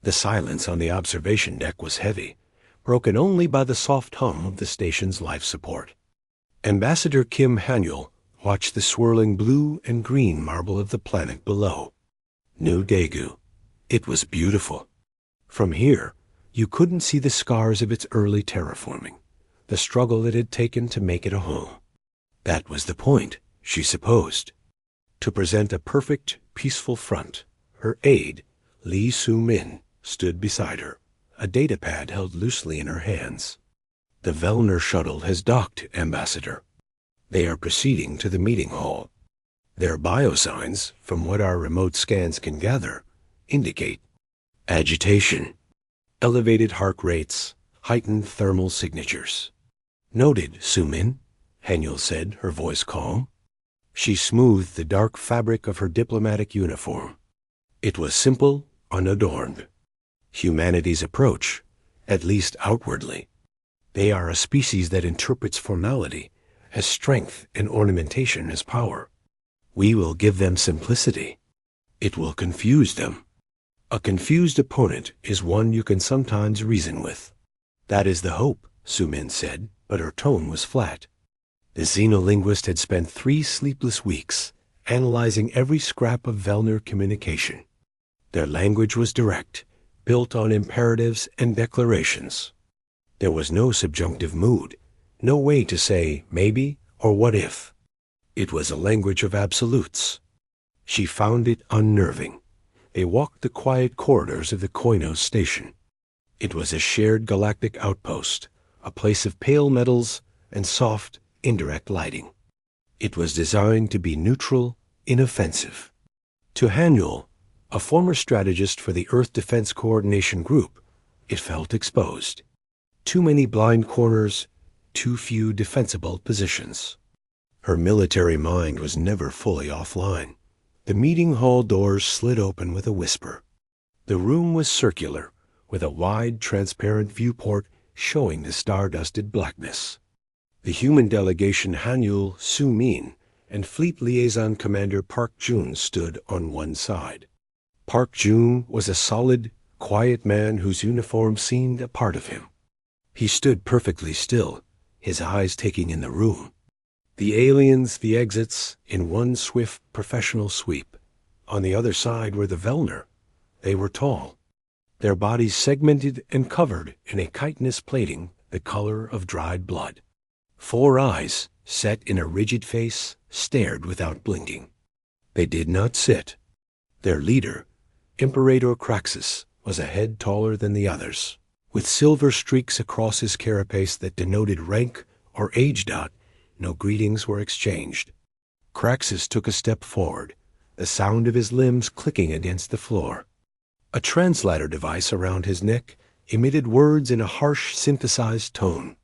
The silence on the observation deck was heavy, broken only by the soft hum of the station's life support. Ambassador Kim Haniel watched the swirling blue and green marble of the planet below. New Daegu. It was beautiful. From here, you couldn't see the scars of its early terraforming, the struggle it had taken to make it a home. That was the point, she supposed. To present a perfect, peaceful front, her aide, Lee Soo-min, stood beside her, a datapad held loosely in her hands. The Vellner shuttle has docked, Ambassador. They are proceeding to the meeting hall. Their biosigns, from what our remote scans can gather, indicate agitation, elevated heart rates, heightened thermal signatures. Noted, Soo-min, Haniel said, her voice calm. She smoothed the dark fabric of her diplomatic uniform. It was simple, unadorned. Humanity's approach, at least outwardly. They are a species that interprets formality as strength and ornamentation as power. We will give them simplicity. It will confuse them. A confused opponent is one you can sometimes reason with. That is the hope, Soo-min said, but her tone was flat. The xenolinguist had spent 3 sleepless weeks analyzing every scrap of Vellner communication. Their language was direct, built on imperatives and declarations. There was no subjunctive mood, no way to say maybe or what if. It was a language of absolutes. She found it unnerving. They walked the quiet corridors of the Koinos station. It was a shared galactic outpost, a place of pale metals and soft, indirect lighting. It was designed to be neutral, inoffensive. To Haniel, a former strategist for the Earth Defense Coordination Group, it felt exposed. Too many blind corners, too few defensible positions. Her military mind was never fully offline. The meeting hall doors slid open with a whisper. The room was circular, with a wide, transparent viewport showing the star-dusted blackness. The human delegation Haniel, Soo-min, and Fleet Liaison Commander Park Jun stood on one side. Park Jun was a solid, quiet man whose uniform seemed a part of him. He stood perfectly still, his eyes taking in the room. The aliens, the exits, in one swift, professional sweep. On the other side were the Vellner. They were tall, their bodies segmented and covered in a chitinous plating the color of dried blood. 4 eyes, set in a rigid face, stared without blinking. They did not sit. Their leader, Imperator Craxus, was a head taller than the others. With silver streaks across his carapace that denoted rank or age. No greetings were exchanged. Craxus took a step forward, the sound of his limbs clicking against the floor. A translator device around his neck emitted words in a harsh, synthesized tone.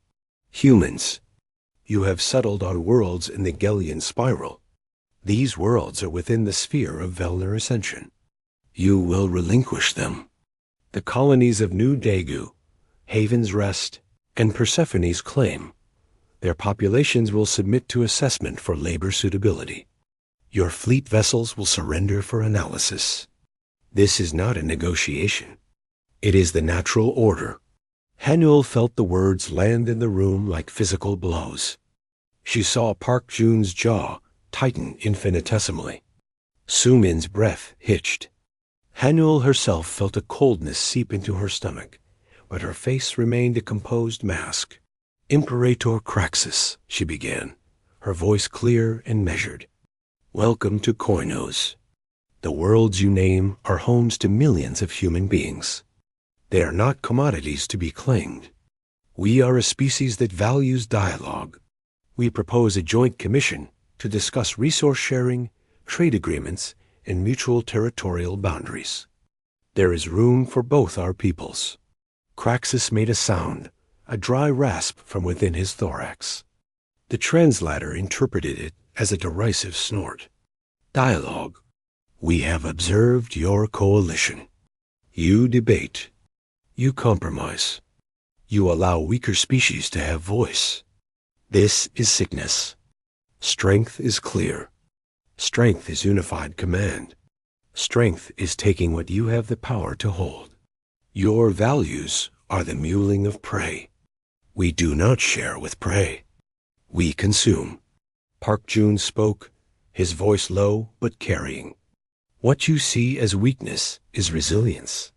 Humans, you have settled on worlds in the Gellian spiral. These worlds are within the sphere of Vellner ascension. You will relinquish them. The colonies of New Daegu, Haven's Rest, and Persephone's Claim. Their populations will submit to assessment for labor suitability. Your fleet vessels will surrender for analysis. This is not a negotiation. It is the natural order. Haniel felt the words land in the room like physical blows. She saw Park Jun's jaw tighten infinitesimally. Soo-min's breath hitched. Haniel herself felt a coldness seep into her stomach, but her face remained a composed mask. Imperator Craxus, she began, her voice clear and measured. Welcome to Koinos. The worlds you name are homes to millions of human beings. They are not commodities to be claimed. We are a species that values dialogue. We propose a joint commission to discuss resource sharing, trade agreements, and mutual territorial boundaries. There is room for both our peoples. Craxus made a sound, a dry rasp from within his thorax. The translator interpreted it as a derisive snort. Dialogue. We have observed your coalition. You debate. You compromise. You allow weaker species to have voice. This is sickness. Strength is clear. Strength is unified command. Strength is taking what you have the power to hold. Your values are the muling of prey. We do not share with prey. We consume. Park Jun spoke, his voice low but carrying. What you see as weakness is resilience.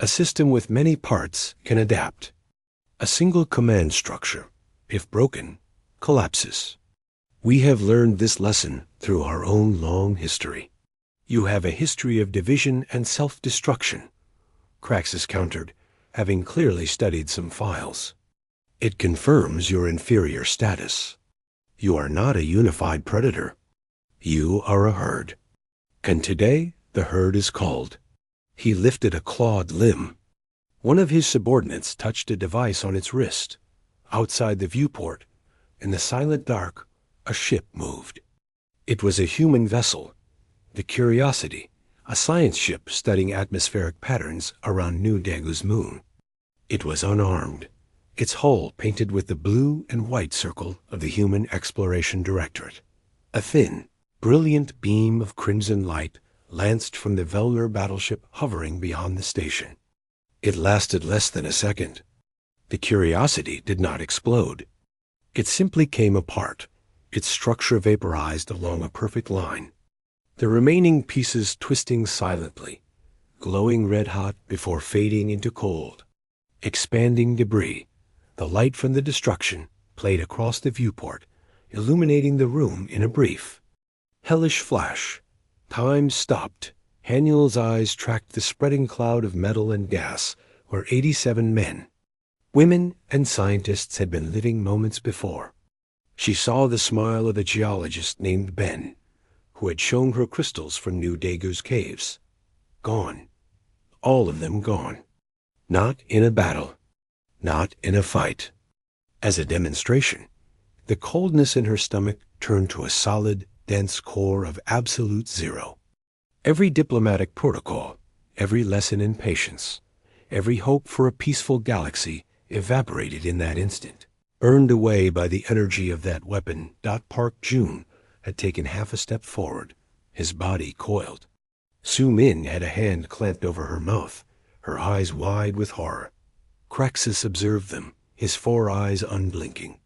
A system with many parts can adapt. A single command structure, if broken, collapses. We have learned this lesson through our own long history. You have a history of division and self-destruction, Craxus countered, having clearly studied some files. It confirms your inferior status. You are not a unified predator. You are a herd. And today, the herd is called. He lifted a clawed limb. One of his subordinates touched a device on its wrist. Outside the viewport, in the silent dark, a ship moved. It was a human vessel, the Curiosity, a science ship studying atmospheric patterns around New Dagu's moon. It was unarmed, its hull painted with the blue and white circle of the Human Exploration Directorate. A thin, brilliant beam of crimson light lanced from the Vellner battleship hovering beyond the station. It lasted less than a second. The Curiosity did not explode. It simply came apart, its structure vaporized along a perfect line. The remaining pieces twisting silently, glowing red-hot before fading into cold. Expanding debris, the light from the destruction played across the viewport, illuminating the room in a brief, hellish flash. Time stopped. Haniel's eyes tracked the spreading cloud of metal and gas where 87 men, women, and scientists had been living moments before. She saw the smile of the geologist named Ben, who had shown her crystals from New Dagu's caves. Gone. All of them gone. Not in a battle. Not in a fight. As a demonstration, the coldness in her stomach turned to a solid, dense core of absolute zero. Every diplomatic protocol, every lesson in patience, every hope for a peaceful galaxy evaporated in that instant, burned away by the energy of that weapon. Park Jun had taken half a step forward, his body coiled. Su Min had a hand clamped over her mouth, her eyes wide with horror. Craxus observed them, his 4 eyes unblinking.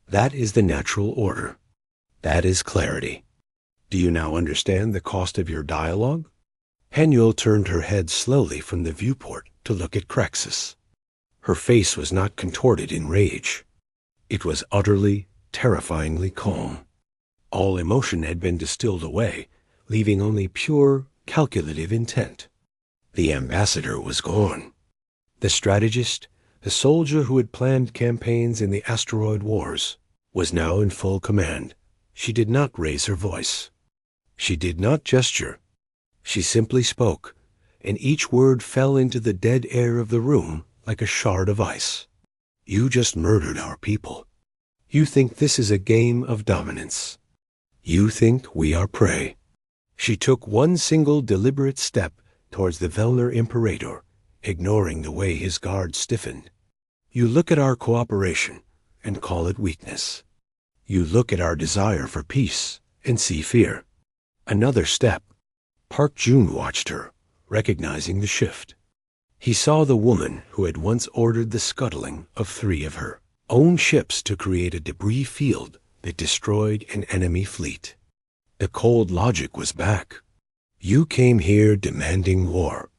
That is the natural order. That is clarity. Do you now understand the cost of your dialogue? Haniel turned her head slowly from the viewport to look at Craxus. Her face was not contorted in rage. It was utterly, terrifyingly calm. All emotion had been distilled away, leaving only pure, calculative intent. The ambassador was gone. The strategist, the soldier who had planned campaigns in the asteroid wars, was now in full command. She did not raise her voice. She did not gesture. She simply spoke, and each word fell into the dead air of the room like a shard of ice. You just murdered our people. You think this is a game of dominance. You think we are prey. She took one single deliberate step towards the Vellner Imperator, ignoring the way his guard stiffened. You look at our cooperation and call it weakness. You look at our desire for peace and see fear. Another step. Park Jun watched her, recognizing the shift. He saw the woman who had once ordered the scuttling of 3 of her own ships to create a debris field that destroyed an enemy fleet. The cold logic was back. You came here demanding war,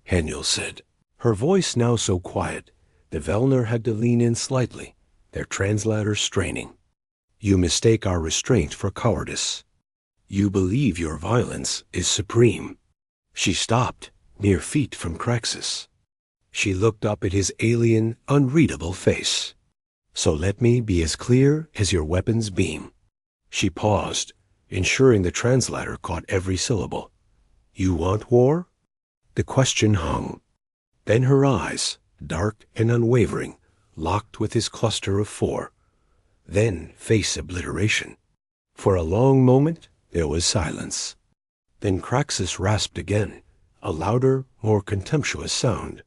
Haniel said. Her voice now so quiet, the Vellner had to lean in slightly, their translators straining. You mistake our restraint for cowardice. You believe your violence is supreme. She stopped, mere feet from Craxus. She looked up at his alien, unreadable face. So let me be as clear as your weapon's beam. She paused, ensuring the translator caught every syllable. You want war? The question hung. Then her eyes, dark and unwavering, locked with his cluster of 4. Then face obliteration. For a long moment, there was silence. Then Craxus rasped again, a louder, more contemptuous sound.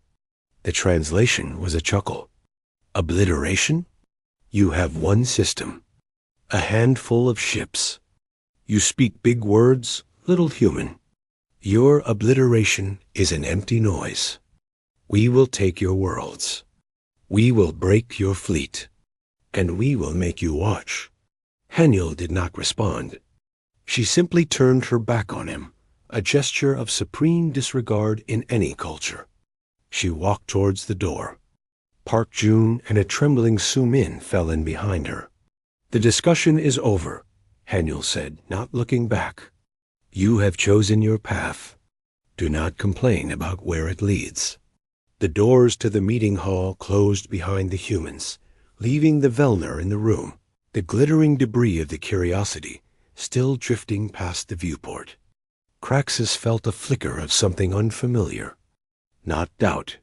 The translation was a chuckle. Obliteration? You have one system. A handful of ships. You speak big words, little human. Your obliteration is an empty noise. We will take your worlds. We will break your fleet. And we will make you watch." Haniel did not respond. She simply turned her back on him, a gesture of supreme disregard in any culture. She walked towards the door. Park Jun and a trembling Su-min fell in behind her. "The discussion is over," Haniel said, not looking back. "You have chosen your path. Do not complain about where it leads." The doors to the meeting hall closed behind the humans, leaving the Velner in the room, the glittering debris of the Curiosity still drifting past the viewport. Craxus felt a flicker of something unfamiliar. Not doubt.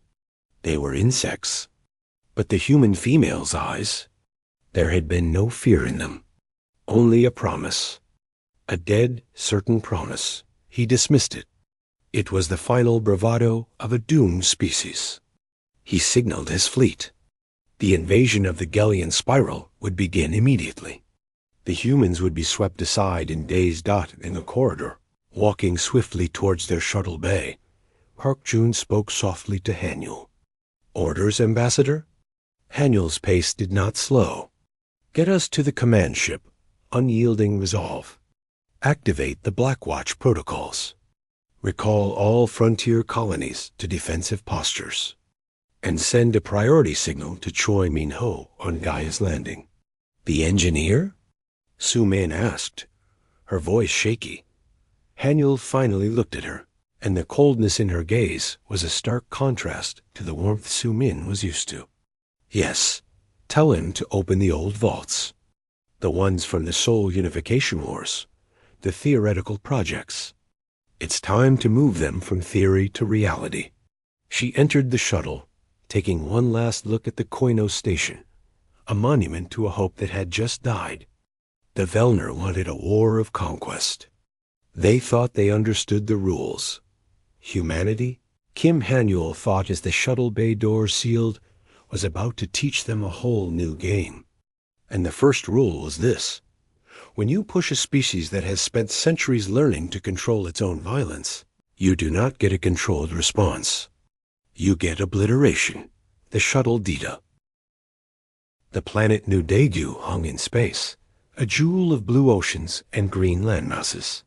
They were insects. But the human female's eyes, there had been no fear in them. Only a promise. A dead, certain promise. He dismissed it. It was the final bravado of a doomed species. He signaled his fleet. The invasion of the Gellian spiral would begin immediately. The humans would be swept aside in dazed dot in the corridor, walking swiftly towards their shuttle bay. Park Jun spoke softly to Haniel. "Orders, Ambassador?" Haniel's pace did not slow. "Get us to the command ship. Unyielding resolve. Activate the Blackwatch protocols. Recall all frontier colonies to defensive postures. And send a priority signal to Choi Min-ho on Gaia's landing." "The engineer?" Su-min asked, her voice shaky. Haniel finally looked at her, and the coldness in her gaze was a stark contrast to the warmth Su-min was used to. "Yes, tell him to open the old vaults. The ones from the Soul Unification Wars, the theoretical projects. It's time to move them from theory to reality." She entered the shuttle, taking one last look at the Koino station, a monument to a hope that had just died. The Velner wanted a war of conquest. They thought they understood the rules. Humanity, Kim Haniel thought as the shuttle bay door sealed, was about to teach them a whole new game. And the first rule was this: when you push a species that has spent centuries learning to control its own violence, you do not get a controlled response. You get obliteration, the shuttle Dita. The planet New Daegu hung in space, a jewel of blue oceans and green landmasses.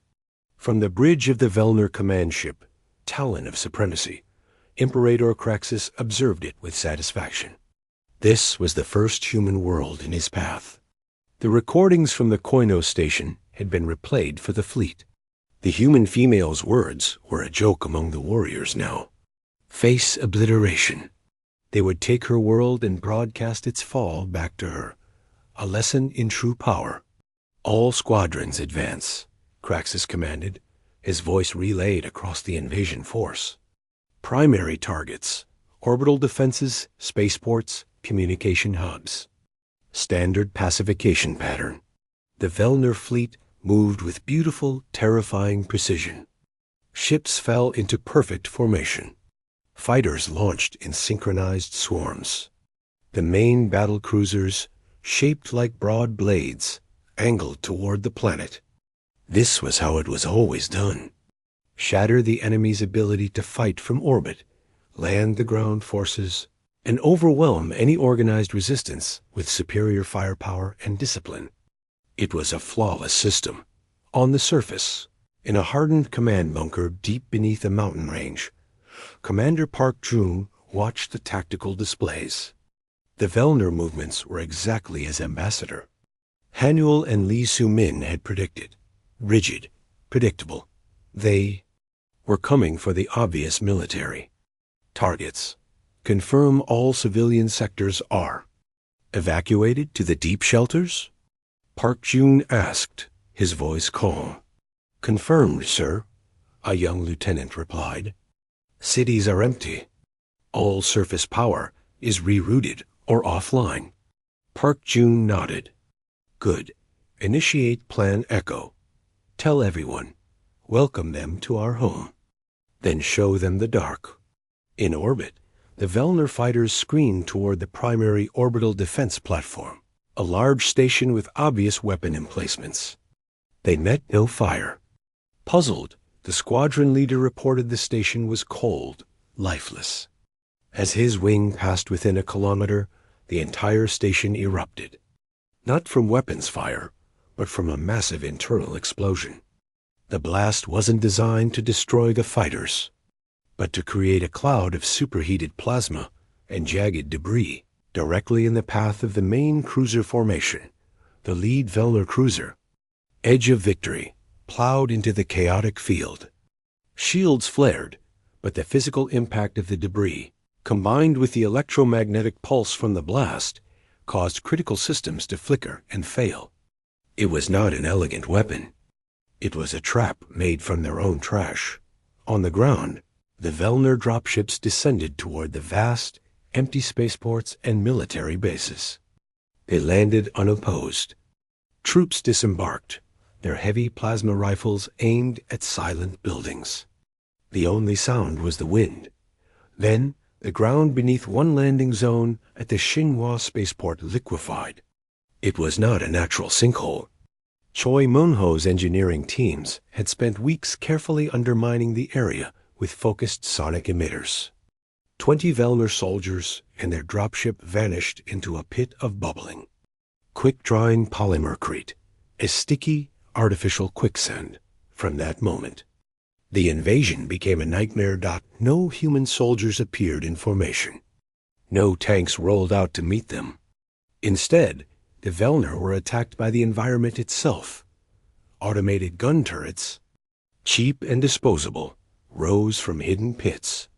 From the bridge of the Velner command ship, Talon of Supremacy, Imperator Craxus observed it with satisfaction. This was the first human world in his path. The recordings from the Koino station had been replayed for the fleet. The human female's words were a joke among the warriors now. Face obliteration. They would take her world and broadcast its fall back to her. A lesson in true power. "All squadrons advance," Craxus commanded, his voice relayed across the invasion force. "Primary targets, orbital defenses, spaceports, communication hubs. Standard pacification pattern." The Velner fleet moved with beautiful, terrifying precision. Ships fell into perfect formation. Fighters launched in synchronized swarms. The main battle cruisers, shaped like broad blades, angled toward the planet. This was how it was always done. Shatter the enemy's ability to fight from orbit, land the ground forces, and overwhelm any organized resistance with superior firepower and discipline. It was a flawless system. On the surface, in a hardened command bunker deep beneath a mountain range, Commander Park Jun watched the tactical displays. The Velner movements were exactly as Ambassador Haniel and Lee Su-min had predicted. Rigid, predictable. They were coming for the obvious military. Targets. Confirm all civilian sectors are evacuated to the deep shelters? Park Jun asked, his voice calm. "Confirmed, sir," a young lieutenant replied. "Cities are empty. All surface power is rerouted or offline." Park Jun nodded. "Good. Initiate Plan Echo. Tell everyone. Welcome them to our home. Then show them the dark." In orbit, the Velner fighters screened toward the primary orbital defense platform, a large station with obvious weapon emplacements. They met no fire. Puzzled, the squadron leader reported the station was cold, lifeless. As his wing passed within a kilometer, the entire station erupted. Not from weapons fire, but from a massive internal explosion. The blast wasn't designed to destroy the fighters, but to create a cloud of superheated plasma and jagged debris directly in the path of the main cruiser formation, the lead Vellner cruiser. Edge of Victory plowed into the chaotic field. Shields flared, but the physical impact of the debris, combined with the electromagnetic pulse from the blast, caused critical systems to flicker and fail. It was not an elegant weapon. It was a trap made from their own trash. On the ground, the Vellner dropships descended toward the vast, empty spaceports and military bases. They landed unopposed. Troops disembarked, their heavy plasma rifles aimed at silent buildings. The only sound was the wind. Then, the ground beneath one landing zone at the Xinhua spaceport liquefied. It was not a natural sinkhole. Choi Moon-ho's engineering teams had spent weeks carefully undermining the area with focused sonic emitters. 20 Vellner soldiers and their dropship vanished into a pit of bubbling, quick-drying polymercrete, a sticky, artificial quicksand. From that moment, the invasion became a nightmare. No human soldiers appeared in formation. No tanks rolled out to meet them. Instead, the Vellner were attacked by the environment itself. Automated gun turrets, cheap and disposable, rose from hidden pits,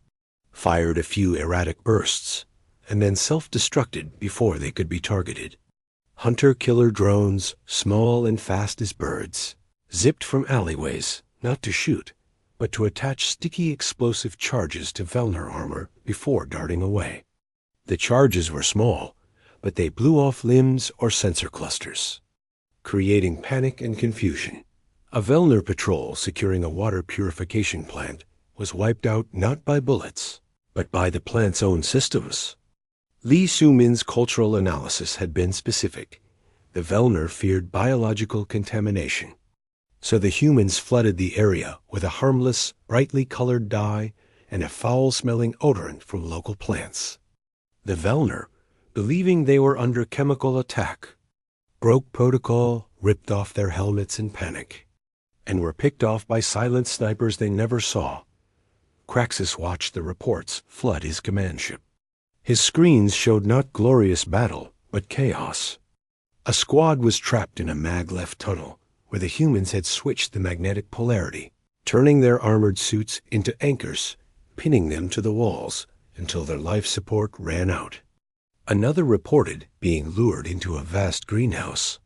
fired a few erratic bursts, and then self-destructed before they could be targeted. Hunter-killer drones, small and fast as birds, zipped from alleyways, not to shoot, but to attach sticky explosive charges to Vellner armor before darting away. The charges were small, but they blew off limbs or sensor clusters, creating panic and confusion. A Vellner patrol securing a water purification plant was wiped out not by bullets, but by the plant's own systems. Lee Soo-min's cultural analysis had been specific. The Vellner feared biological contamination, so the humans flooded the area with a harmless, brightly colored dye and a foul-smelling odorant from local plants. The Vellner, believing they were under chemical attack, broke protocol, ripped off their helmets in panic, and were picked off by silent snipers they never saw. Craxus watched the reports flood his command ship. His screens showed not glorious battle, but chaos. A squad was trapped in a mag-left tunnel, where the humans had switched the magnetic polarity, turning their armored suits into anchors, pinning them to the walls until their life support ran out. Another reported being lured into a vast greenhouse,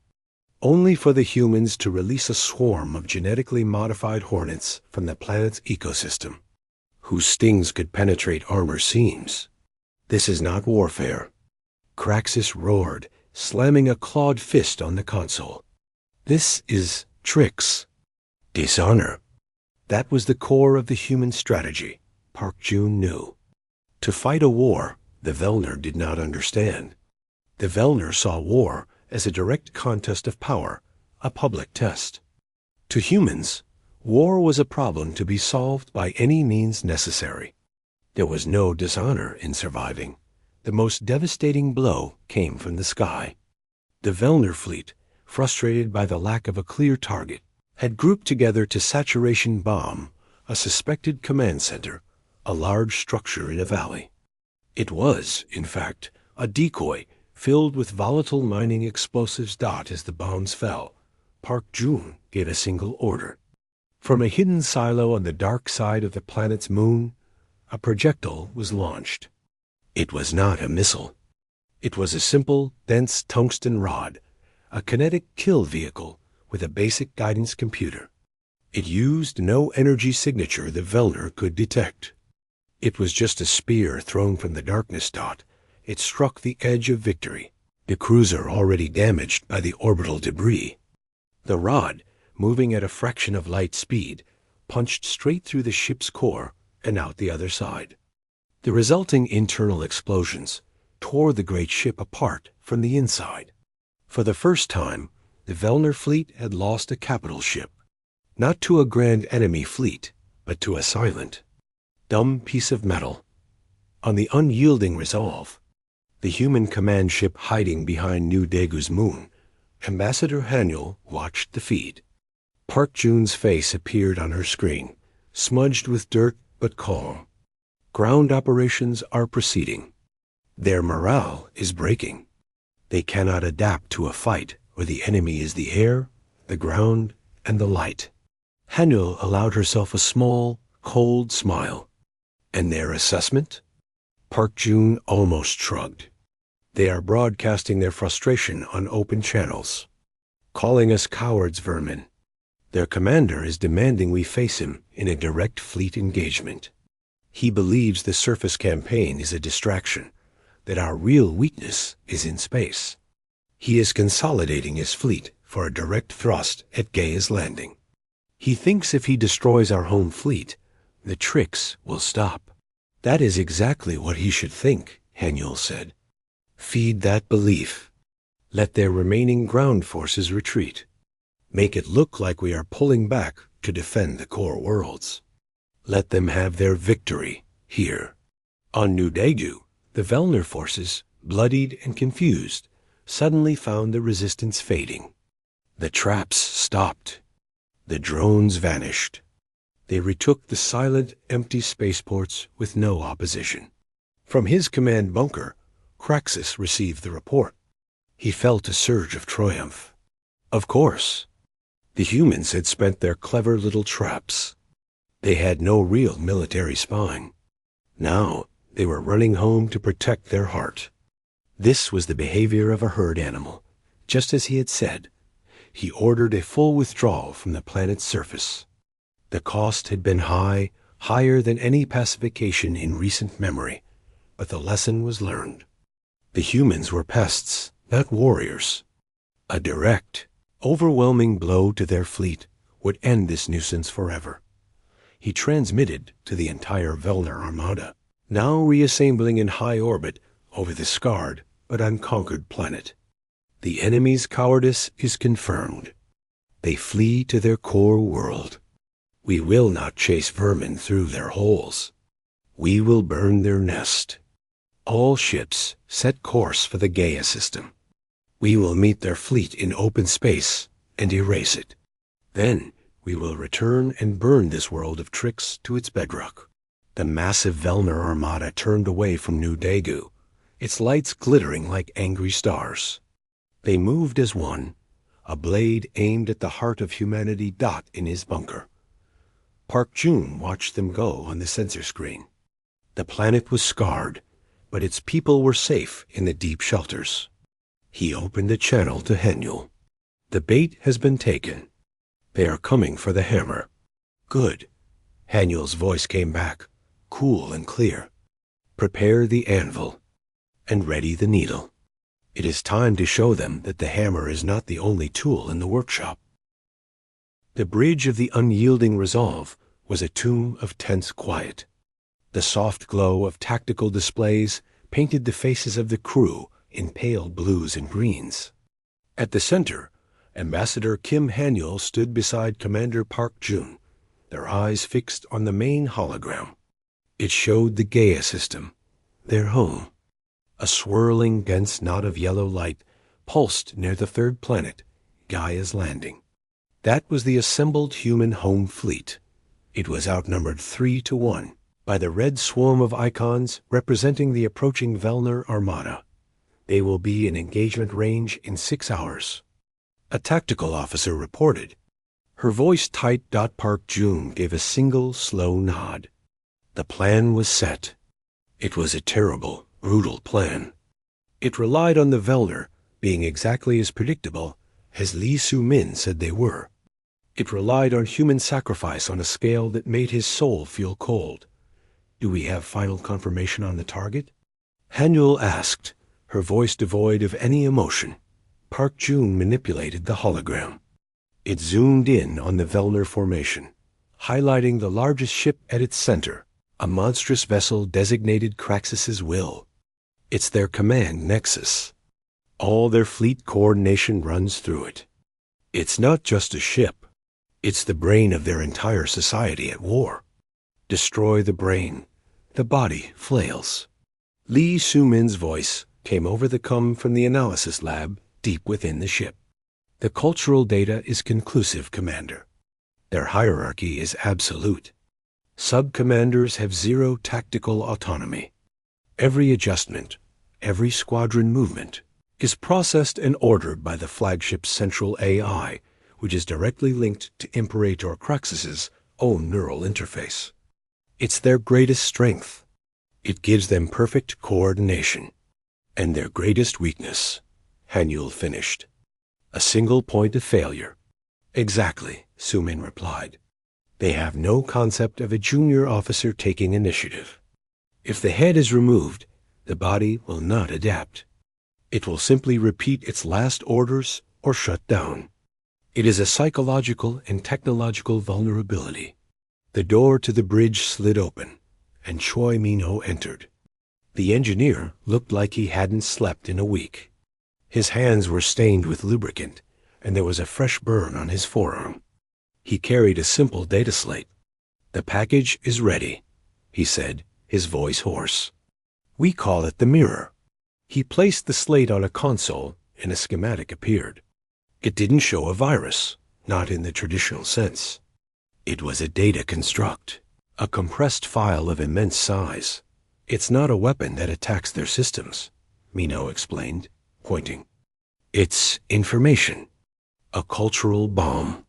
only for the humans to release a swarm of genetically modified hornets from the planet's ecosystem, whose stings could penetrate armor seams. This is not warfare. Craxus roared, slamming a clawed fist on the console. This is tricks. Dishonor. That was the core of the human strategy, Park Jun knew. To fight a war, the Vellner did not understand. The Vellner saw war as a direct contest of power, a public test. To humans, war was a problem to be solved by any means necessary. There was no dishonor in surviving. The most devastating blow came from the sky. The Vellner fleet, frustrated by the lack of a clear target, had grouped together to saturation bomb a suspected command center, a large structure in a valley. It was, in fact, a decoy filled with volatile mining explosives. As the bombs fell, Park Jun gave a single order. From a hidden silo on the dark side of the planet's moon, a projectile was launched. It was not a missile. It was a simple, dense tungsten rod, a kinetic kill vehicle with a basic guidance computer. It used no energy signature the Vellner could detect. It was just a spear thrown from the darkness. It struck the edge of Victory, the cruiser already damaged by the orbital debris. The rod, moving at a fraction of light speed, punched straight through the ship's core and out the other side. The resulting internal explosions tore the great ship apart from the inside. For the first time, the Vellner fleet had lost a capital ship, not to a grand enemy fleet, but to a silent, dumb piece of metal. On the unyielding Resolve, the human command ship hiding behind New Dagu's moon, Ambassador Haniel watched the feed. Park Jun's face appeared on her screen, smudged with dirt but calm. Ground operations are proceeding. Their morale is breaking. They cannot adapt to a fight where the enemy is the air, the ground, and the light. Haniel allowed herself a small, cold smile. And their assessment? Park Jun almost shrugged. They are broadcasting their frustration on open channels, calling us cowards, vermin. Their commander is demanding we face him in a direct fleet engagement. He believes the surface campaign is a distraction, that our real weakness is in space. He is consolidating his fleet for a direct thrust at Gaia's Landing. He thinks if he destroys our home fleet, the tricks will stop. That is exactly what he should think, Haniel said. Feed that belief. Let their remaining ground forces retreat. Make it look like we are pulling back to defend the core worlds. Let them have their victory here. On New Daegu, the Velner forces, bloodied and confused, suddenly found the resistance fading. The traps stopped. The drones vanished. They retook the silent, empty spaceports with no opposition. From his command bunker, Craxus received the report. He felt a surge of triumph. Of course, the humans had spent their clever little traps. They had no real military spine. Now they were running home to protect their heart. This was the behavior of a herd animal, just as he had said. He ordered a full withdrawal from the planet's surface. The cost had been high, higher than any pacification in recent memory, but the lesson was learned. The humans were pests, not warriors. A direct, overwhelming blow to their fleet would end this nuisance forever. He transmitted to the entire Velner armada, now reassembling in high orbit over the scarred but unconquered planet. The enemy's cowardice is confirmed. They flee to their core world. We will not chase vermin through their holes. We will burn their nest. All ships set course for the Gaia system. We will meet their fleet in open space and erase it. Then we will return and burn this world of tricks to its bedrock. The massive Velner armada turned away from New Daegu, its lights glittering like angry stars. They moved as one, a blade aimed at the heart of humanity dot in his bunker. Park Jun watched them go on the sensor screen. The planet was scarred, but its people were safe in the deep shelters. He opened the channel to Haniel. The bait has been taken. They are coming for the hammer. Good. Haniel's voice came back, cool and clear. Prepare the anvil, and ready the needle. It is time to show them that the hammer is not the only tool in the workshop. The bridge of the unyielding Resolve was a tomb of tense quiet. The soft glow of tactical displays painted the faces of the crew in pale blues and greens. At the center, Ambassador Kim Haniel stood beside Commander Park Jun, their eyes fixed on the main hologram. It showed the Gaia system, their home. A swirling, dense knot of yellow light pulsed near the third planet, Gaia's Landing. That was the assembled human home fleet. It was outnumbered 3-1 by the red swarm of icons representing the approaching Velner armada. They will be in engagement range in 6 hours. A tactical officer reported. Her voice tight. Park Jun gave a single slow nod. The plan was set. It was a terrible, brutal plan. It relied on the Velner being exactly as predictable as Lee Su-min said they were. It relied on human sacrifice on a scale that made his soul feel cold. Do we have final confirmation on the target? Haniel asked, her voice devoid of any emotion. Park Jun manipulated the hologram. It zoomed in on the Velner formation, highlighting the largest ship at its center, a monstrous vessel designated Craxus's will. It's their command nexus. All their fleet coordination runs through it. It's not just a ship. It's the brain of their entire society at war. Destroy the brain. The body flails. Lee Soo-min's voice came over the com from the analysis lab deep within the ship. The cultural data is conclusive, Commander. Their hierarchy is absolute. Sub-commanders have zero tactical autonomy. Every adjustment, every squadron movement, is processed and ordered by the flagship's central AI, which is directly linked to Imperator Craxus's own neural interface. It's their greatest strength. It gives them perfect coordination. And their greatest weakness, Hanyul finished. A single point of failure. Exactly, Soo-min replied. They have no concept of a junior officer taking initiative. If the head is removed, the body will not adapt. It will simply repeat its last orders or shut down. It is a psychological and technological vulnerability. The door to the bridge slid open, and Choi Min-ho entered. The engineer looked like he hadn't slept in a week. His hands were stained with lubricant, and there was a fresh burn on his forearm. He carried a simple data slate. "The package is ready," he said, his voice hoarse. "We call it the mirror." He placed the slate on a console, and a schematic appeared. It didn't show a virus, not in the traditional sense. It was a data construct, a compressed file of immense size. "It's not a weapon that attacks their systems," Min-ho explained, pointing. "It's information, a cultural bomb.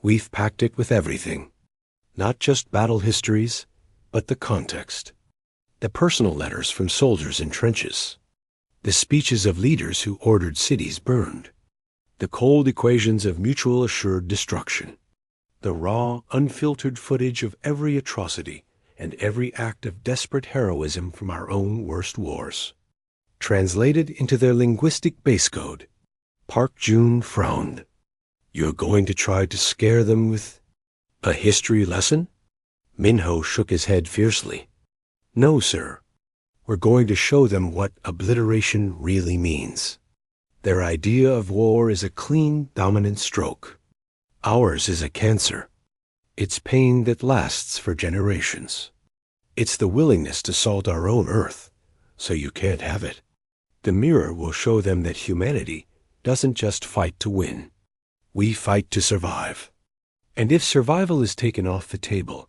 We've packed it with everything, not just battle histories, but the context. The personal letters from soldiers in trenches, the speeches of leaders who ordered cities burned, the cold equations of mutual assured destruction, the raw, unfiltered footage of every atrocity and every act of desperate heroism from our own worst wars. Translated into their linguistic base code." Park Jun frowned. "You're going to try to scare them with a history lesson?" Min-ho shook his head fiercely. "No, sir. We're going to show them what obliteration really means. Their idea of war is a clean, dominant stroke. Ours is a cancer. It's pain that lasts for generations. It's the willingness to salt our own earth, so you can't have it. The mirror will show them that humanity doesn't just fight to win. We fight to survive. And if survival is taken off the table,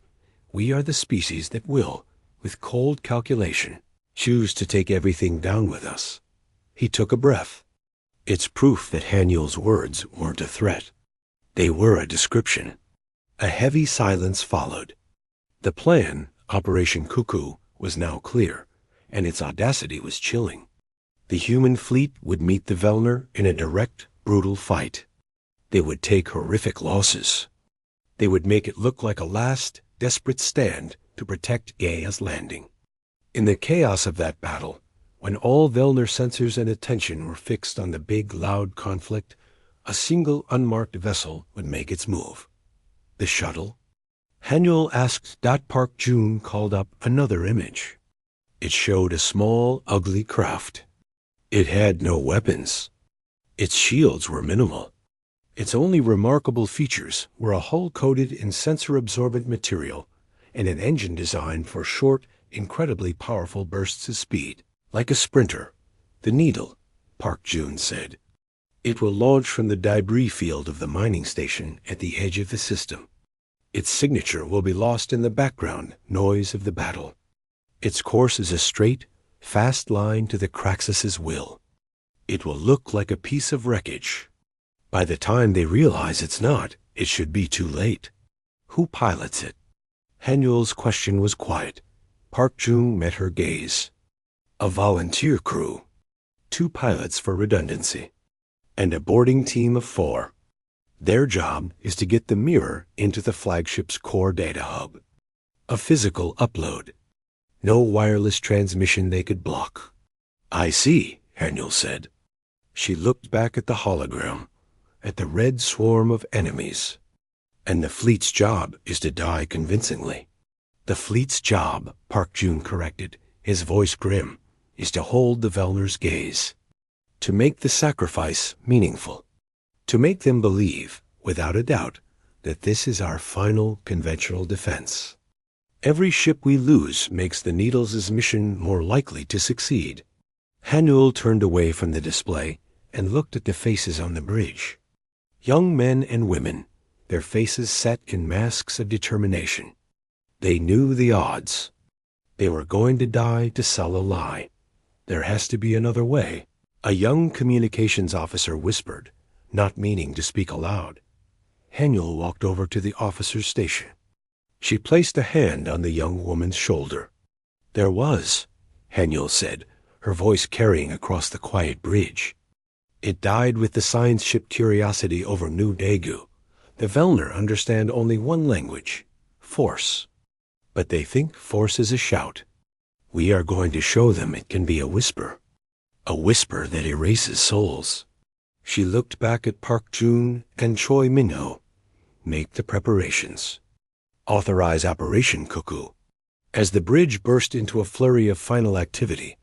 we are the species that will, with cold calculation, choose to take everything down with us." He took a breath. It's proof that Hanyul's words weren't a threat. They were a description. A heavy silence followed. The plan, Operation Cuckoo, was now clear, and its audacity was chilling. The human fleet would meet the Velner in a direct, brutal fight. They would take horrific losses. They would make it look like a last, desperate stand to protect Gaia's landing. In the chaos of that battle, when all Velner sensors and attention were fixed on the big, loud conflict, a single unmarked vessel would make its move. The shuttle. Hanyul asked. Park Jun called up another image. It showed a small, ugly craft. It had no weapons. Its shields were minimal. Its only remarkable features were a hull coated in sensor-absorbent material and an engine designed for short, incredibly powerful bursts of speed, like a sprinter. "The Needle," Park Jun said. "It will launch from the debris field of the mining station at the edge of the system. Its signature will be lost in the background noise of the battle. Its course is a straight, fast line to the Craxus's will. It will look like a piece of wreckage. By the time they realize it's not, it should be too late." "Who pilots it?" Hanyul's question was quiet. Park Jun met her gaze. "A volunteer crew. 2 pilots for redundancy. And a boarding team of 4. Their job is to get the mirror into the flagship's core data hub. A physical upload. No wireless transmission they could block." "I see," Hanyul said. She looked back at the hologram, at the red swarm of enemies. "And the fleet's job is to die convincingly." "The fleet's job," Park Jun corrected, his voice grim, "is to hold the Velner's gaze. To make the sacrifice meaningful. To make them believe, without a doubt, that this is our final conventional defense." Every ship we lose makes the Needles' mission more likely to succeed. Haniel turned away from the display and looked at the faces on the bridge. Young men and women, their faces set in masks of determination. They knew the odds. They were going to die to sell a lie. There has to be another way. A young communications officer whispered, not meaning to speak aloud. Haniel walked over to the officer's station. She placed a hand on the young woman's shoulder. There was, Haniel said, her voice carrying across the quiet bridge. It died with the science ship Curiosity over New Daegu. The Velner understand only one language, force. But they think force is a shout. We are going to show them it can be a whisper that erases souls. She looked back at Park Jun and Choi Minho. Make the preparations. Authorize Operation Cuckoo. As the bridge burst into a flurry of final activity,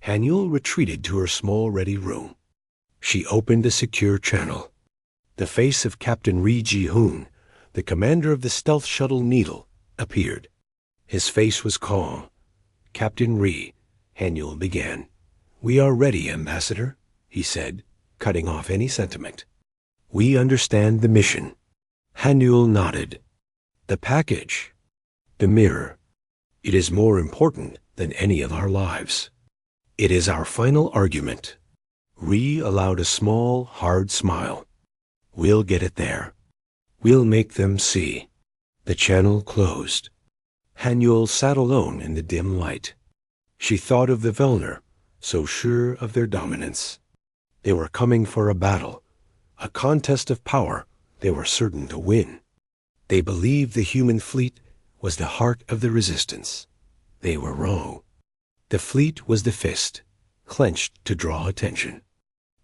Haniel retreated to her small ready room. She opened a secure channel. The face of Captain Ri Ji-hoon, the commander of the stealth shuttle Needle, appeared. His face was calm. Captain Ri, Haniel began. We are ready, Ambassador, he said, cutting off any sentiment. We understand the mission. Haniel nodded. The package. The mirror. It is more important than any of our lives. It is our final argument. Ri allowed a small, hard smile. We'll get it there. We'll make them see. The channel closed. Haniel sat alone in the dim light. She thought of the Velner, so sure of their dominance. They were coming for a battle, a contest of power they were certain to win. They believed the human fleet was the heart of the resistance. They were wrong. The fleet was the fist, clenched to draw attention.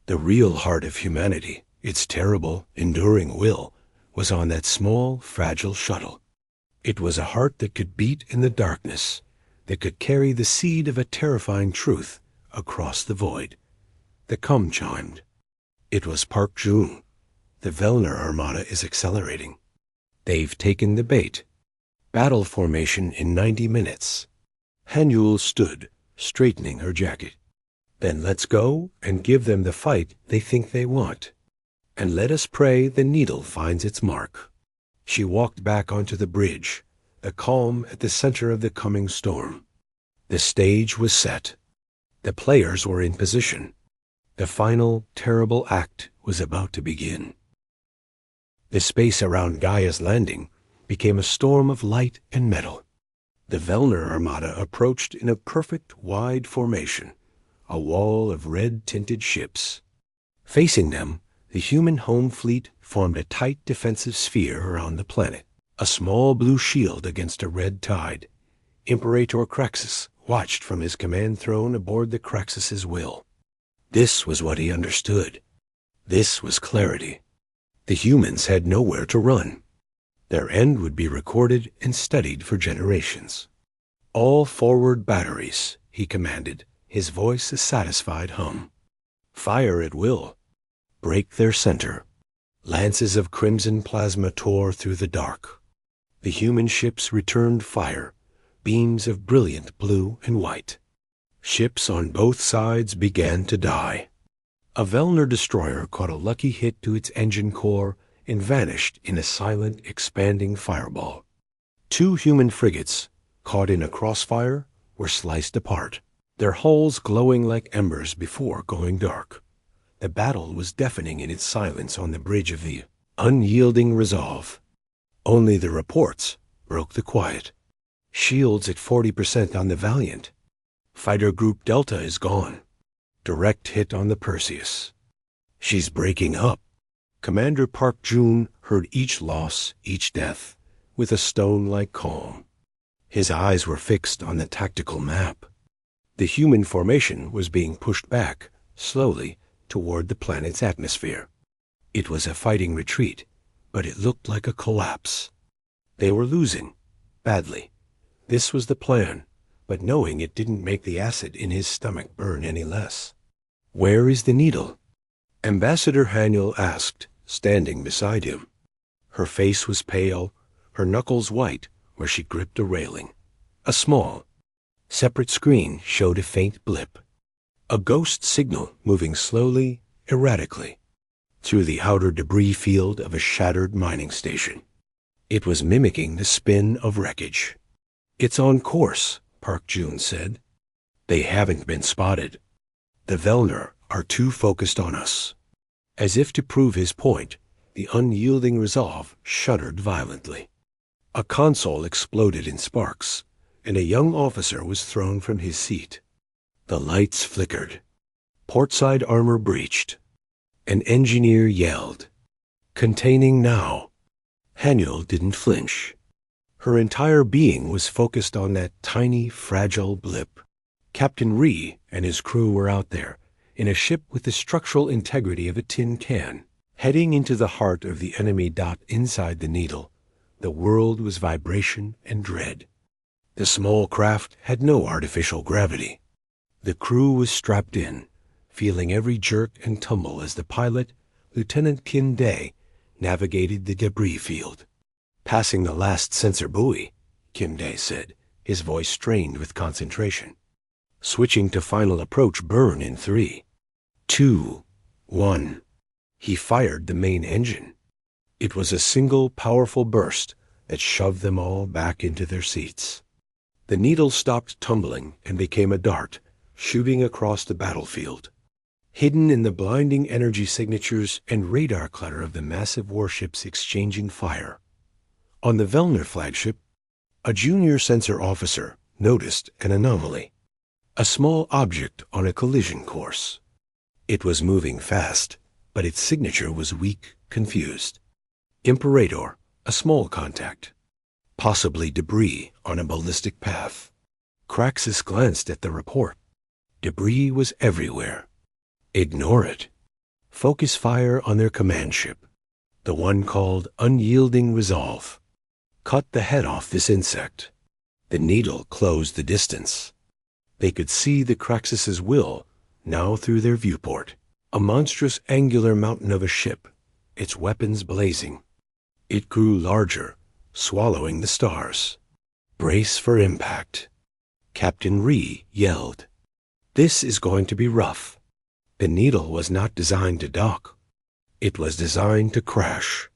The real heart of humanity, its terrible, enduring will, was on that small, fragile shuttle. It was a heart that could beat in the darkness, that could carry the seed of a terrifying truth across the void. The come chimed. It was Park Jun. The Velner Armada is accelerating. They've taken the bait. Battle formation in 90 minutes. Haniel stood, straightening her jacket. Then let's go and give them the fight they think they want. And let us pray the Needle finds its mark. She walked back onto the bridge, the calm at the center of the coming storm. The stage was set. The players were in position. The final, terrible act was about to begin. The space around Gaia's landing became a storm of light and metal. The Velner Armada approached in a perfect, wide formation, a wall of red-tinted ships. Facing them, the human home fleet formed a tight defensive sphere around the planet, a small blue shield against a red tide. Imperator Craxus watched from his command throne aboard the Craxus's will. This was what he understood. This was clarity. The humans had nowhere to run. Their end would be recorded and studied for generations. All forward batteries, he commanded, his voice a satisfied hum. Fire at will. Break their center. Lances of crimson plasma tore through the dark. The human ships returned fire, beams of brilliant blue and white. Ships on both sides began to die. A Velner destroyer caught a lucky hit to its engine core and vanished in a silent, expanding fireball. 2 human frigates, caught in a crossfire, were sliced apart, their hulls glowing like embers before going dark. The battle was deafening in its silence on the bridge of the unyielding resolve. Only the reports broke the quiet. Shields at 40% on the Valiant. Fighter Group Delta is gone. Direct hit on the Perseus. She's breaking up. Commander Park Jun heard each loss, each death, with a stone-like calm. His eyes were fixed on the tactical map. The human formation was being pushed back, slowly, toward the planet's atmosphere. It was a fighting retreat, but it looked like a collapse. They were losing, badly. This was the plan, but knowing it didn't make the acid in his stomach burn any less. Where is the Needle? Ambassador Haniel asked, standing beside him. Her face was pale, her knuckles white where she gripped a railing. A small, separate screen showed a faint blip, a ghost signal moving slowly, erratically, through the outer debris field of a shattered mining station. It was mimicking the spin of wreckage. "It's on course," Park Jun said. "They haven't been spotted. The Velner are too focused on us." As if to prove his point, the unyielding resolve shuddered violently. A console exploded in sparks, and a young officer was thrown from his seat. The lights flickered. Portside armor breached. An engineer yelled, "Containing now." Haniel didn't flinch. Her entire being was focused on that tiny, fragile blip. Captain Ree and his crew were out there, in a ship with the structural integrity of a tin can, heading into the heart of the enemy. Inside the needle, the world was vibration and dread. The small craft had no artificial gravity. The crew was strapped in, feeling every jerk and tumble as the pilot, Lieutenant Kim Dae, navigated the debris field. "Passing the last sensor buoy," Kim Dae said, his voice strained with concentration. "Switching to final approach burn in 3, 2, 1. He fired the main engine. It was a single powerful burst that shoved them all back into their seats. The needle stopped tumbling and became a dart, shooting across the battlefield. Hidden in the blinding energy signatures and radar clutter of the massive warships exchanging fire. On the Velner flagship, a junior sensor officer noticed an anomaly. A small object on a collision course. It was moving fast, but its signature was weak, confused. Imperator, a small contact. Possibly debris on a ballistic path. Craxus glanced at the report. Debris was everywhere. Ignore it. Focus fire on their command ship, the one called Unyielding Resolve. Cut the head off this insect. The needle closed the distance. They could see the Craxus's will now through their viewport. A monstrous angular mountain of a ship, its weapons blazing. It grew larger, swallowing the stars. "Brace for impact." Captain Ree yelled. "This is going to be rough." The needle was not designed to dock. It was designed to crash.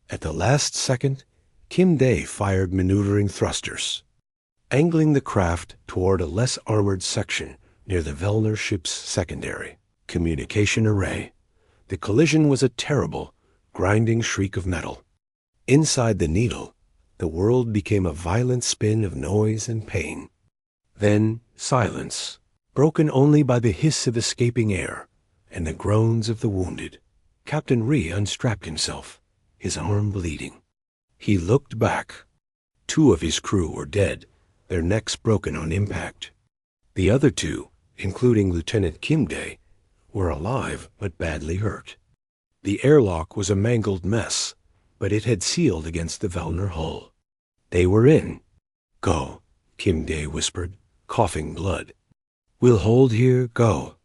At the last second, Kim Dae fired maneuvering thrusters, angling the craft toward a less armored section near the Velner ship's secondary communication array. The collision was a terrible, grinding shriek of metal. Inside the needle, the world became a violent spin of noise and pain. Then silence, broken only by the hiss of escaping air and the groans of the wounded. Captain Ree unstrapped himself, his arm bleeding. He looked back. 2 of his crew were dead, their necks broken on impact. The other 2, including Lieutenant Kim Dae, were alive but badly hurt. The airlock was a mangled mess, but it had sealed against the Velner hull. They were in. "Go," Kim Dae whispered, coughing blood. "We'll hold here, go."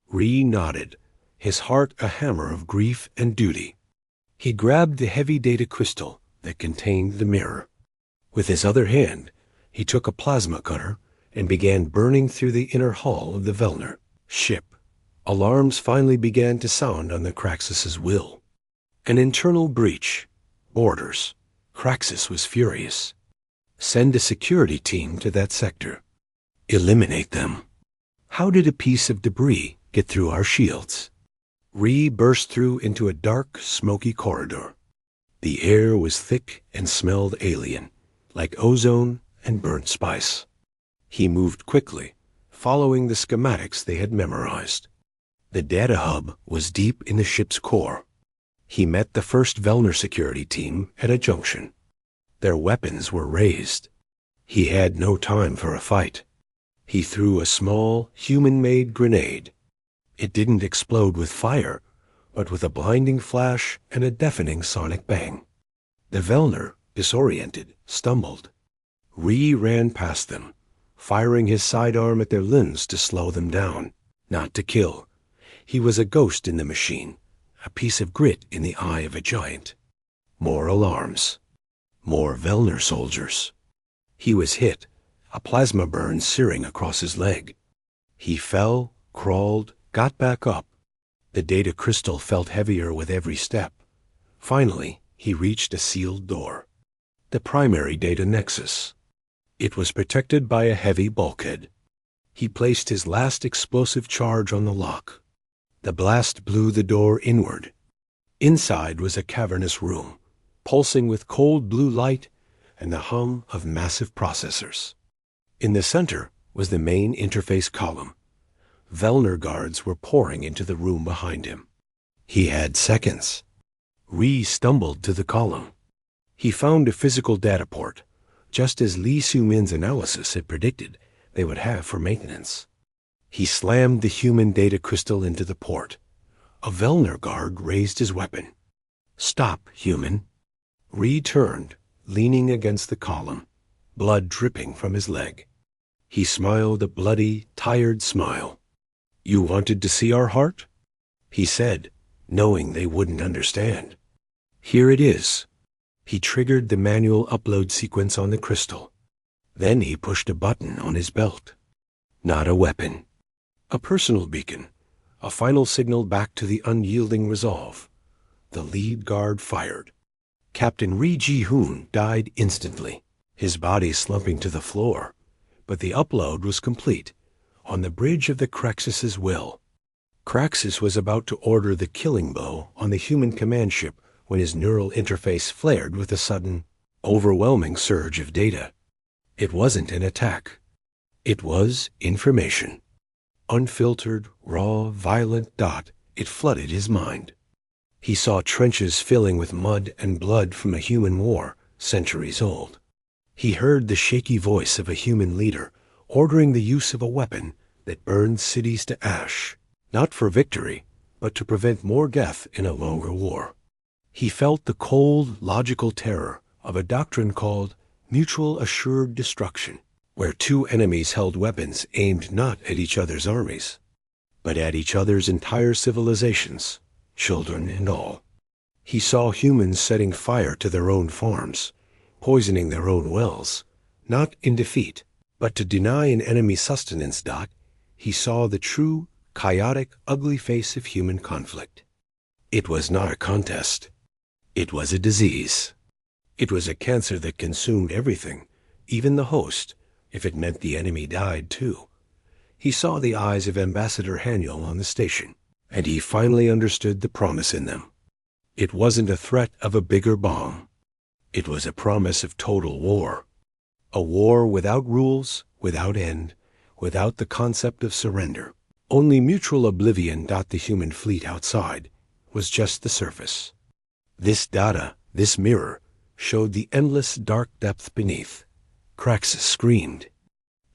Ree nodded, his heart a hammer of grief and duty. He grabbed the heavy data crystal that contained the mirror. With his other hand, he took a plasma cutter and began burning through the inner hull of the Velner ship. Alarms finally began to sound on the Craxus's will. An internal breach. Orders. Craxus was furious. Send a security team to that sector. Eliminate them. How did a piece of debris get through our shields? Ree burst through into a dark, smoky corridor. The air was thick and smelled alien, like ozone and burnt spice. He moved quickly, following the schematics they had memorized. The data hub was deep in the ship's core. He met the first Velner security team at a junction. Their weapons were raised. He had no time for a fight. He threw a small, human-made grenade. It didn't explode with fire, but with a blinding flash and a deafening sonic bang. The Velner, disoriented, stumbled. Ree ran past them, firing his sidearm at their limbs to slow them down, not to kill. He was a ghost in the machine, a piece of grit in the eye of a giant. More alarms. More Velner soldiers. He was hit, a plasma burn searing across his leg. He fell, crawled, got back up. The data crystal felt heavier with every step. Finally, he reached a sealed door. The primary data nexus. It was protected by a heavy bulkhead. He placed his last explosive charge on the lock. The blast blew the door inward. Inside was a cavernous room, pulsing with cold blue light and the hum of massive processors. In the center was the main interface column. Velner guards were pouring into the room behind him. He had seconds. Ree stumbled to the column. He found a physical data port, just as Lee Su-min's analysis had predicted they would have for maintenance. He slammed the human data crystal into the port. A Velner guard raised his weapon. "Stop, human." Ree turned, leaning against the column, blood dripping from his leg. He smiled a bloody, tired smile. "You wanted to see our heart?" he said, knowing they wouldn't understand. "Here it is." He triggered the manual upload sequence on the crystal. Then he pushed a button on his belt. Not a weapon. A personal beacon. A final signal back to the unyielding resolve. The lead guard fired. Captain Ri Ji-hoon died instantly, his body slumping to the floor. But the upload was complete, on the bridge of the Craxus's will. Craxus was about to order the killing blow on the human command ship when his neural interface flared with a sudden, overwhelming surge of data. It wasn't an attack. It was information. Unfiltered, raw, violent dot, it flooded his mind. He saw trenches filling with mud and blood from a human war, centuries old. He heard the shaky voice of a human leader ordering the use of a weapon that burned cities to ash, not for victory, but to prevent more death in a longer war. He felt the cold, logical terror of a doctrine called mutual assured destruction, where two enemies held weapons aimed not at each other's armies, but at each other's entire civilizations, children and all. He saw humans setting fire to their own farms, poisoning their own wells, not in defeat, but to deny an enemy sustenance. He saw the true, chaotic, ugly face of human conflict. It was not a contest. It was a disease. It was a cancer that consumed everything, even the host, if it meant the enemy died too. He saw the eyes of Ambassador Haniel on the station, and he finally understood the promise in them. It wasn't a threat of a bigger bomb. It was a promise of total war. A war without rules, without end, without the concept of surrender. Only mutual oblivion. The human fleet outside was just the surface. This data, this mirror, showed the endless dark depth beneath. Craxus screamed.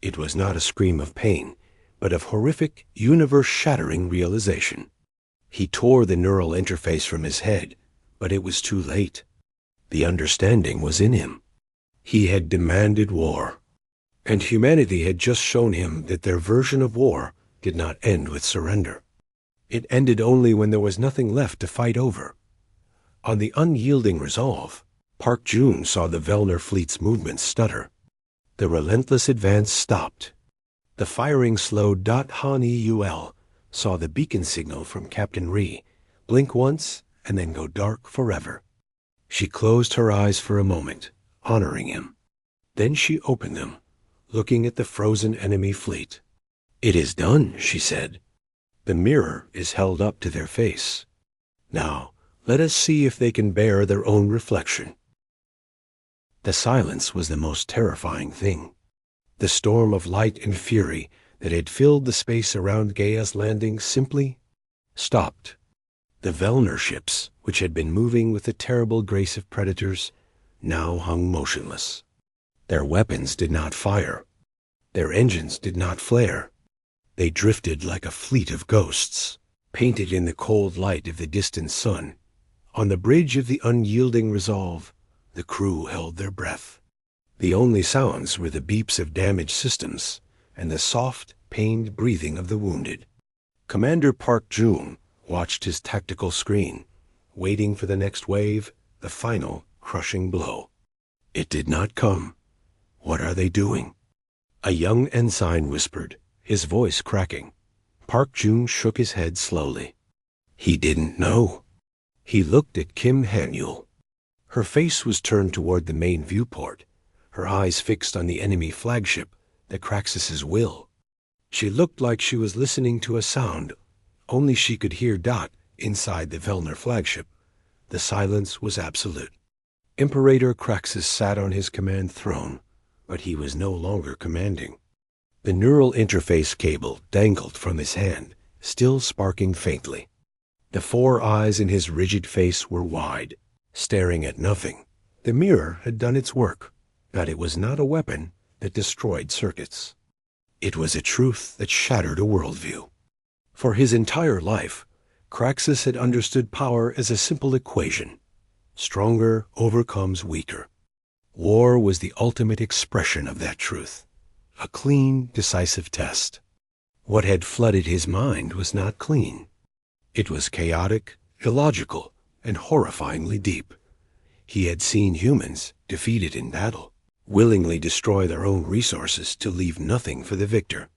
It was not a scream of pain, but of horrific, universe-shattering realization. He tore the neural interface from his head, but it was too late. The understanding was in him. He had demanded war, and humanity had just shown him that their version of war did not end with surrender. It ended only when there was nothing left to fight over. On the unyielding resolve, Park Jun saw the Velner fleet's movements stutter. The relentless advance stopped. The firing slowed. Han Eul saw the beacon signal from Captain Ri blink once and then go dark forever. She closed her eyes for a moment, honoring him. Then she opened them, looking at the frozen enemy fleet. "It is done," she said. "The mirror is held up to their face. Now, let us see if they can bear their own reflection." The silence was the most terrifying thing. The storm of light and fury that had filled the space around Gaia's landing simply stopped. The Velner ships, which had been moving with the terrible grace of predators, now hung motionless. Their weapons did not fire. Their engines did not flare. They drifted like a fleet of ghosts, painted in the cold light of the distant sun. On the bridge of the unyielding resolve, the crew held their breath. The only sounds were the beeps of damaged systems and the soft, pained breathing of the wounded. Commander Park Jun watched his tactical screen, waiting for the next wave, the final, crushing blow. It did not come. What are they doing? A young ensign whispered, his voice cracking. Park Jun shook his head slowly. He didn't know. He looked at Kim Hanyul. Her face was turned toward the main viewport, her eyes fixed on the enemy flagship, the Craxus's will. She looked like she was listening to a sound only she could hear. Inside the Velner flagship, the silence was absolute. Imperator Craxus sat on his command throne, but he was no longer commanding. The neural interface cable dangled from his hand, still sparking faintly. The 4 eyes in his rigid face were wide, staring at nothing. The mirror had done its work, but it was not a weapon that destroyed circuits. It was a truth that shattered a worldview. For his entire life, Craxus had understood power as a simple equation. Stronger overcomes weaker. War was the ultimate expression of that truth, a clean, decisive test. What had flooded his mind was not clean. It was chaotic, illogical, and horrifyingly deep. He had seen humans, defeated in battle, willingly destroy their own resources to leave nothing for the victor.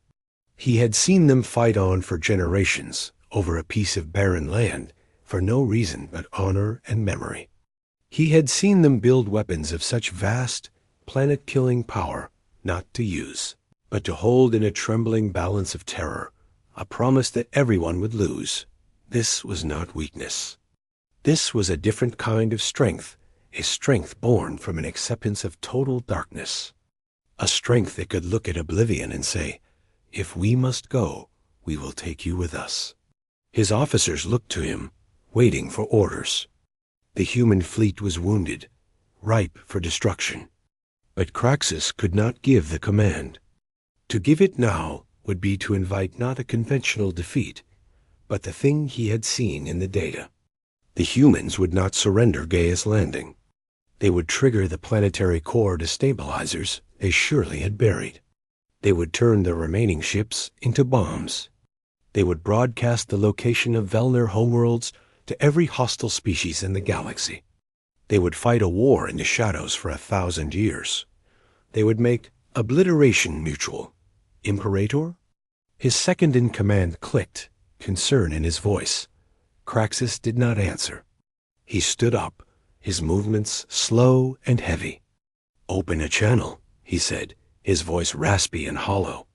He had seen them fight on for generations over a piece of barren land for no reason but honor and memory. He had seen them build weapons of such vast, planet-killing power, not to use, but to hold in a trembling balance of terror, a promise that everyone would lose. This was not weakness. This was a different kind of strength, a strength born from an acceptance of total darkness. A strength that could look at oblivion and say, "If we must go, we will take you with us." His officers looked to him, waiting for orders. The human fleet was wounded, ripe for destruction. But Craxus could not give the command. To give it now would be to invite not a conventional defeat, but the thing he had seen in the data. The humans would not surrender Gaius Landing. They would trigger the planetary core destabilizers they surely had buried. They would turn the remaining ships into bombs. They would broadcast the location of Velner homeworlds to every hostile species in the galaxy. They would fight a war in the shadows for 1,000 years. They would make obliteration mutual. Imperator? His second-in-command clicked, concern in his voice. Craxus did not answer. He stood up, his movements slow and heavy. "Open a channel," he said, his voice raspy and hollow.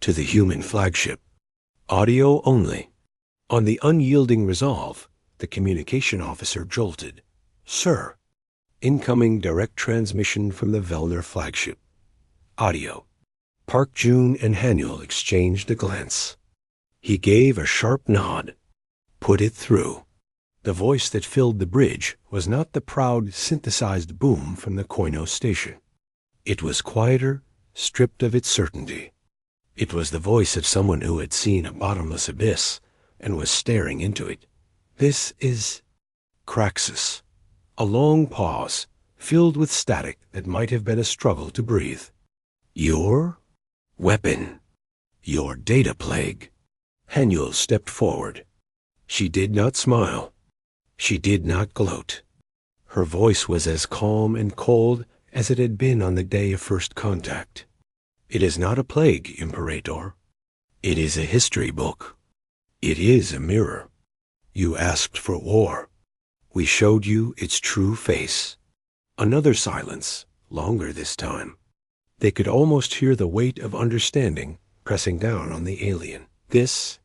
"To the human flagship. Audio only." On the unyielding resolve, the communication officer jolted. "Sir, incoming direct transmission from the Velner flagship. Audio." Park Jun and Hanyul exchanged a glance. He gave a sharp nod. "Put it through." The voice that filled the bridge was not the proud, synthesized boom from the Koino station. It was quieter, stripped of its certainty. It was the voice of someone who had seen a bottomless abyss and was staring into it. "This is Craxus." A long pause, filled with static that might have been a struggle to breathe. "Your weapon. Your data plague." Hanyul stepped forward. She did not smile. She did not gloat. Her voice was as calm and cold as it had been on the day of first contact. "It is not a plague, Imperator. It is a history book. It is a mirror. You asked for war. We showed you its true face." Another silence, longer this time. They could almost hear the weight of understanding pressing down on the alien. "This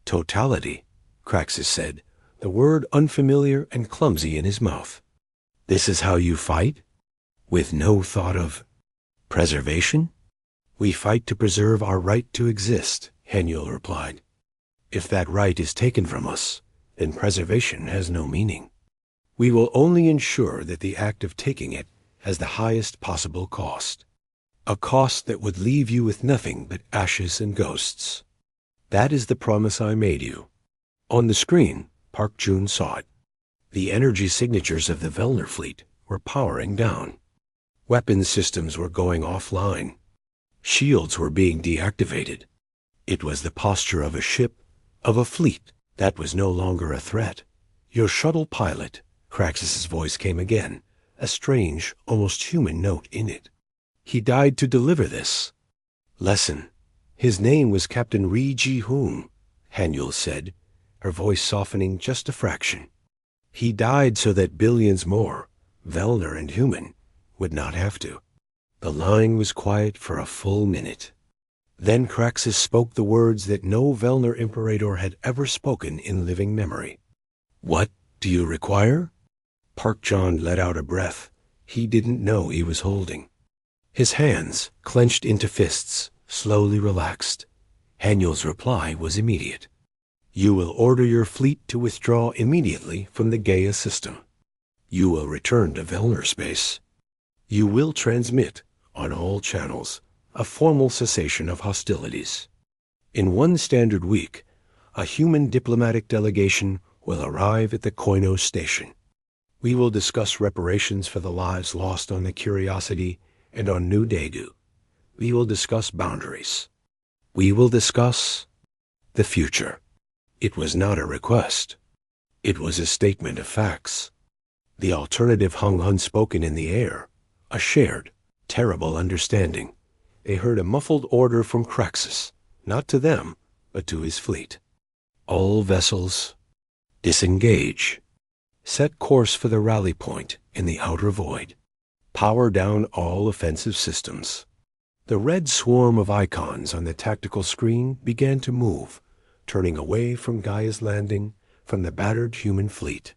totality," Craxus said, the word unfamiliar and clumsy in his mouth. "This is how you fight? With no thought of preservation?" "We fight to preserve our right to exist," Hanyul replied. "If that right is taken from us, then preservation has no meaning. We will only ensure that the act of taking it has the highest possible cost. A cost that would leave you with nothing but ashes and ghosts. That is the promise I made you." On the screen, Park Jun saw it. The energy signatures of the Velner fleet were powering down. Weapons systems were going offline. Shields were being deactivated. It was the posture of a ship, of a fleet, that was no longer a threat. "Your shuttle pilot," Craxus's voice came again, a strange, almost human note in it. "He died to deliver this. Lesson. His name was Captain Ri Ji-hoon, Hanyul said, her voice softening just a fraction. He died so that billions more, Velner and human, would not have to. The line was quiet for a full minute. Then Kraxus spoke the words that no Velner Imperator had ever spoken in living memory. What do you require? Park John let out a breath he didn't know he was holding. His hands, clenched into fists, slowly relaxed. Hanyul's reply was immediate. You will order your fleet to withdraw immediately from the Gaia system. You will return to Velner space. You will transmit, on all channels, a formal cessation of hostilities. In one standard week, a human diplomatic delegation will arrive at the Koinos station. We will discuss reparations for the lives lost on the Curiosity and on New Daegu. We will discuss boundaries. We will discuss the future. It was not a request. It was a statement of facts. The alternative hung unspoken in the air, a shared, terrible understanding. They heard a muffled order from Kraxus, not to them, but to his fleet. All vessels, disengage. Set course for the rally point in the outer void. Power down all offensive systems. The red swarm of icons on the tactical screen began to move, turning away from Gaia's landing, from the battered human fleet.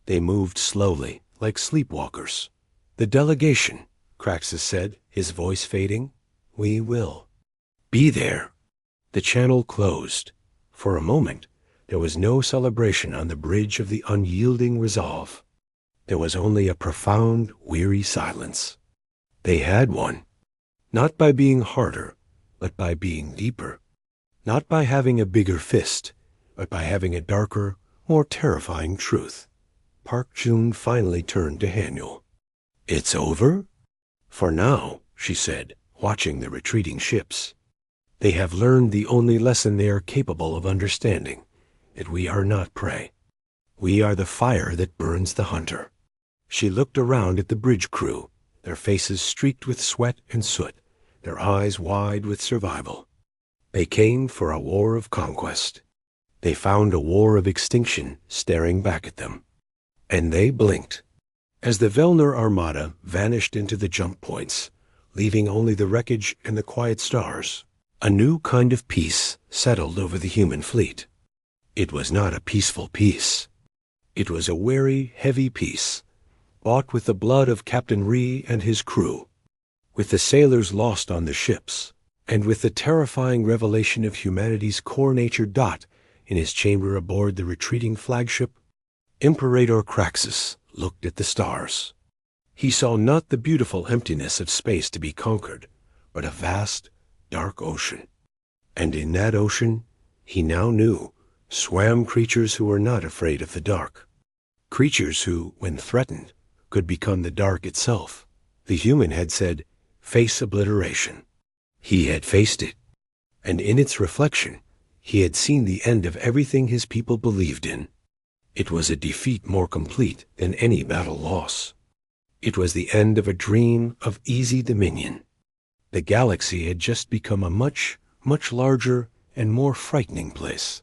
They moved slowly, like sleepwalkers. The delegation, Kraxus said, his voice fading. We will be there. The channel closed. For a moment, there was no celebration on the bridge of the unyielding resolve. There was only a profound, weary silence. They had one. Not by being harder, but by being deeper. Not by having a bigger fist, but by having a darker, more terrifying truth. Park Jun finally turned to Hanyul. It's over? For now, she said, watching the retreating ships. They have learned the only lesson they are capable of understanding, that we are not prey. We are the fire that burns the hunter. She looked around at the bridge crew, their faces streaked with sweat and soot, their eyes wide with survival. They came for a war of conquest. They found a war of extinction staring back at them. And they blinked. As the Velner armada vanished into the jump points, leaving only the wreckage and the quiet stars, a new kind of peace settled over the human fleet. It was not a peaceful peace. It was a wary, heavy peace, bought with the blood of Captain Ri and his crew, with the sailors lost on the ships, and with the terrifying revelation of humanity's core nature dot in his chamber aboard the retreating flagship. Imperator Kraxus looked at the stars. He saw not the beautiful emptiness of space to be conquered, but a vast, dark ocean. And in that ocean, he now knew, swam creatures who were not afraid of the dark. Creatures who, when threatened, could become the dark itself. The human had said, face obliteration. He had faced it, and in its reflection, he had seen the end of everything his people believed in. It was a defeat more complete than any battle loss. It was the end of a dream of easy dominion. The galaxy had just become a much, much larger and more frightening place.